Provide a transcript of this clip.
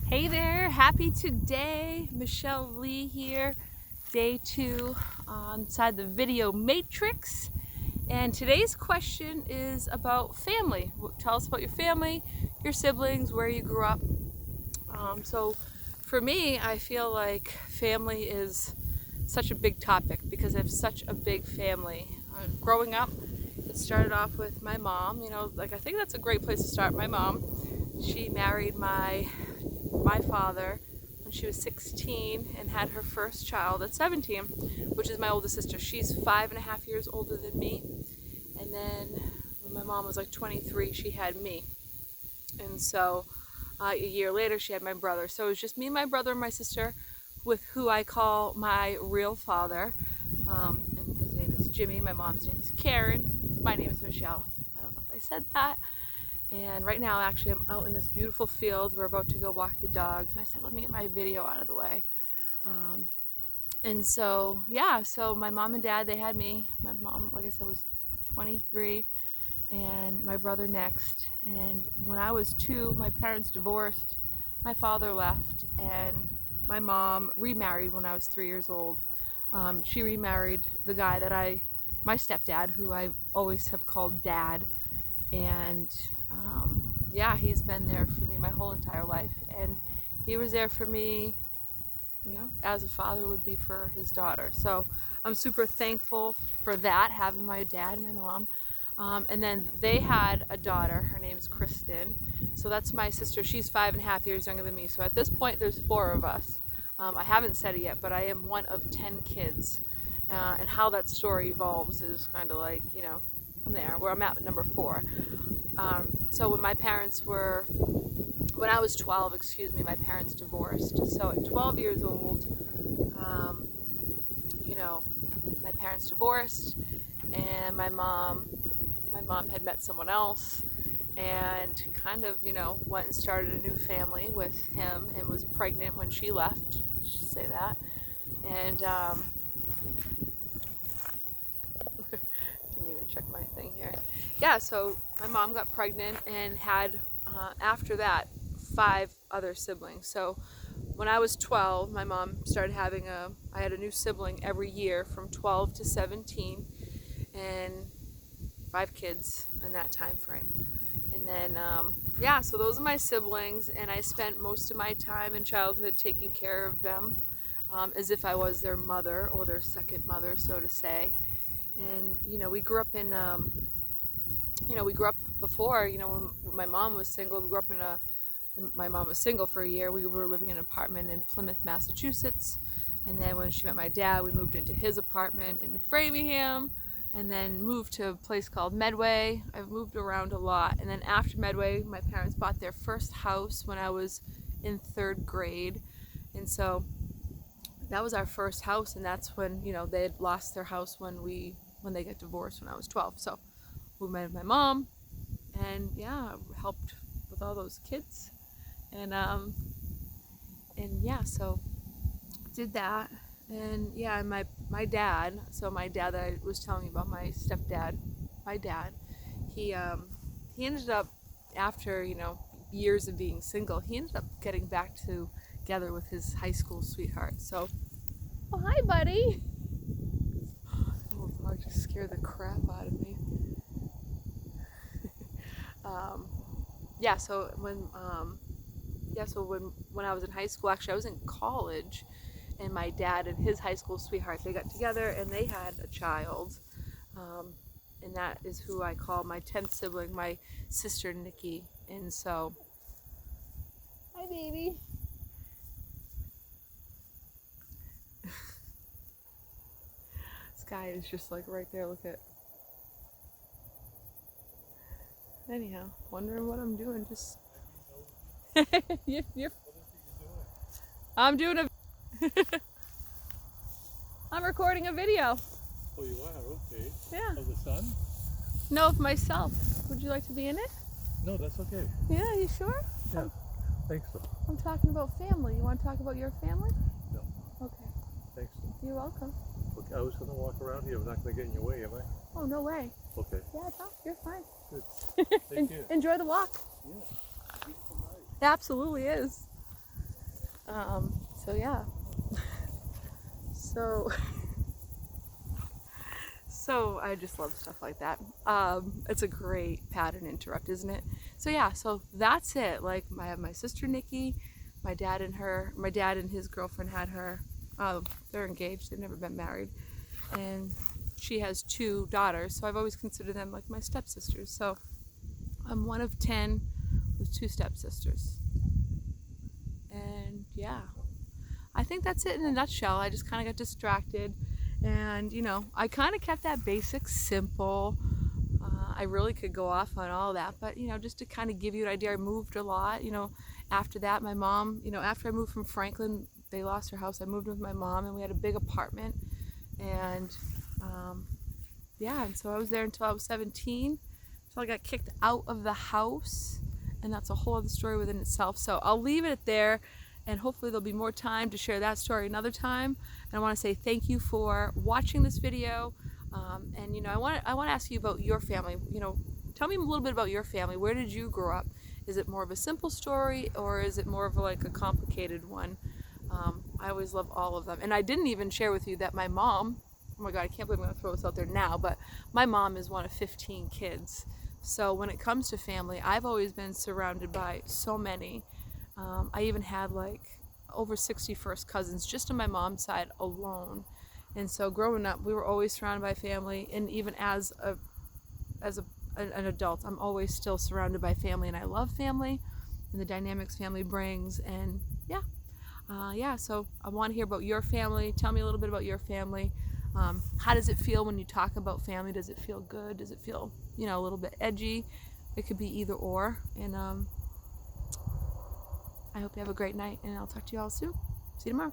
Hey there, happy today. Michelle Lee here, day 2 inside the video matrix. And today's question is about family. Tell us about your family, your siblings, where you grew up. So for me, I feel like family is such a big topic because I have such a big family. Growing up, it started off with my mom. I think that's a great place to start. My mom, she married my father when she was 16 and had her first child at 17, which is my oldest sister. She's 5.5 years older than me. And then when my mom was like 23, she had me. And so a year later, she had my brother. So it was just me, my brother, and my sister, with who I call my real father. And his name is Jimmy. My mom's name is Karen. My name is Michelle. I don't know if I said that. And right now, actually, I'm out in this beautiful field. We're about to go walk the dogs. And I said, let me get my video out of the way. And so, yeah, so my mom and dad, they had me. My mom, like I said, was 23, and my brother next. And when I was 2, my parents divorced. My father left, and my mom remarried when I was 3 years old. She remarried the guy that my stepdad, who I always have called Dad. And yeah, he's been there for me my whole entire life, and he was there for me, as a father would be for his daughter. So I'm super thankful for that, having my dad and my mom. And then they had a daughter. Her name's Kristen. So that's my sister. She's 5.5 years younger than me. So at this point, there's 4 of us. I haven't said it yet, but I am one of 10 kids. And how that story evolves is kind of like, I'm there, where I'm at number 4. So when I was 12, my parents divorced. So at 12 years old, my parents divorced, and my mom had met someone else, and kind of, went and started a new family with him, and was pregnant when she left. Just say that. And didn't even check my thing here. Yeah, so my mom got pregnant and had, after that, 5 other siblings. So when I was 12, my mom started I had a new sibling every year from 12 to 17, and 5 kids in that time frame. And then, yeah, so those are my siblings, and I spent most of my time in childhood taking care of them, as if I was their mother, or their second mother, so to say. And, we grew up before, when my mom was single. My mom was single for a year. We were living in an apartment in Plymouth, Massachusetts. And then when she met my dad, we moved into his apartment in Framingham, and then moved to a place called Medway. I've moved around a lot. And then after Medway, my parents bought their first house when I was in 3rd grade. And so that was our first house, and that's when, they had lost their house when they got divorced when I was 12. So we met my mom, and yeah, helped with all those kids. And yeah, so did that. And yeah, and my dad that I was telling you about, my stepdad, my dad, he ended up, after, years of being single, he ended up getting back together with his high school sweetheart. So, oh, hi, buddy. Oh, dog just scared the crap out of me. Yeah, so when I was in high school, actually I was in college, and my dad and his high school sweetheart, they got together and they had a child, and that is who I call my 10th sibling, my sister Nikki. And so, hi, baby. This guy is just like right there. Look at. Anyhow, wondering what I'm doing. Just I'm doing a. I'm recording a video. Oh, you are? Okay. Yeah. Of the sun? No, of myself. Would you like to be in it? No, that's okay. Yeah, you sure? Yeah, thanks so. I'm talking about family. You want to talk about your family? No. Okay. Thanks so. You're welcome. Okay, I was going to walk around here. I'm not going to get in your way, am I? Oh, no way. Okay. Yeah, no, you're fine. Good. Thank you. Enjoy the walk. Yeah. Beautiful night. It absolutely is. So yeah. So so I just love stuff like that. It's a great pattern interrupt, isn't it? So yeah, so that's it. Like I have my sister Nikki, my dad and his girlfriend had her. They're engaged. They've never been married, and she has 2 daughters. So I've always considered them like my stepsisters. So I'm one of 10 with 2 stepsisters, and yeah, I think that's it in a nutshell. I just kind of got distracted, and I kind of kept that basic simple. I really could go off on all that, but just to kind of give you an idea, I moved a lot. After that, my mom, after I moved from Franklin, they lost her house. I moved with my mom, and we had a big apartment, and yeah, and so I was there until I was 17, until I got kicked out of the house, and that's a whole other story within itself. So I'll leave it there, and hopefully there'll be more time to share that story another time. And I want to say thank you for watching this video. And I want to ask you about your family. Tell me a little bit about your family. Where did you grow up? Is it more of a simple story, or is it more of like a complicated one? I always love all of them. And I didn't even share with you that my mom, oh my God, I can't believe I'm going to throw this out there now, but my mom is one of 15 kids. So when it comes to family, I've always been surrounded by so many. I even had like over 60 first cousins just on my mom's side alone. And so growing up, we were always surrounded by family, and even as an adult, I'm always still surrounded by family, and I love family and the dynamics family brings. And yeah, so I want to hear about your family. Tell me a little bit about your family. How does it feel when you talk about family? Does it feel good? Does it feel, a little bit edgy? It could be either or. And I hope you have a great night, and I'll talk to you all soon. See you tomorrow.